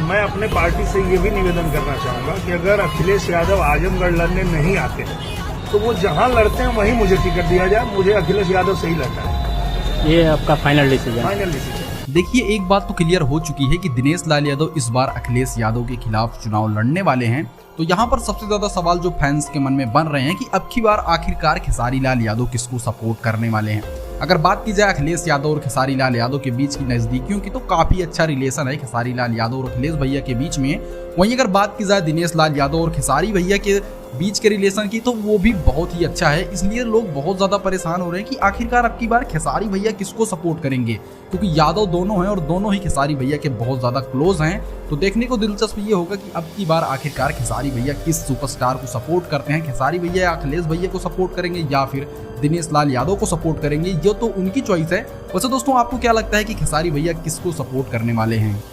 मैं अपने पार्टी से ये भी निवेदन करना चाहूंगा कि अगर अखिलेश यादव आजमगढ़ लड़ने नहीं आते तो वो जहां लड़ते हैं वहीं मुझे टिकट दिया जाए, मुझे अखिलेश यादव से ही लड़ना है। ये आपका फाइनल डिसीजन? Final decision. देखिए, एक बात तो क्लियर हो चुकी है कि दिनेश लाल यादव इस बार अखिलेश यादव के खिलाफ चुनाव लड़ने वाले हैं। तो यहाँ पर सबसे ज्यादा सवाल जो फैंस के मन में बन रहे हैं कि अब की बार आखिरकार खेसारी लाल यादव किसको सपोर्ट करने वाले हैं। अगर बात की जाए अखिलेश यादव और खेसारी लाल यादव के बीच की नजदीकियों की, तो काफी अच्छा रिलेशन है खेसारी लाल यादव और अखिलेश भैया के बीच में। वहीं अगर बात की जाए दिनेश लाल यादव और खेसारी भैया के बीच के रिलेशन की, तो वो भी बहुत ही अच्छा है। इसलिए लोग बहुत ज्यादा परेशान हो रहे हैं कि आखिरकार अब की बार खेसारी भैया किसको सपोर्ट करेंगे, क्योंकि यादव दोनों हैं और दोनों ही खेसारी भैया के बहुत ज्यादा क्लोज हैं। तो देखने को दिलचस्प ये होगा कि अब की बार आखिरकार खेसारी भैया किस सुपरस्टार को सपोर्ट करते हैं। खेसारी भैया या अखिलेश भैया को सपोर्ट करेंगे या फिर दिनेश लाल यादव को सपोर्ट करेंगे, ये तो उनकी चॉइस है। वैसे दोस्तों, आपको क्या लगता है कि खेसारी भैया किसको सपोर्ट करने वाले हैं?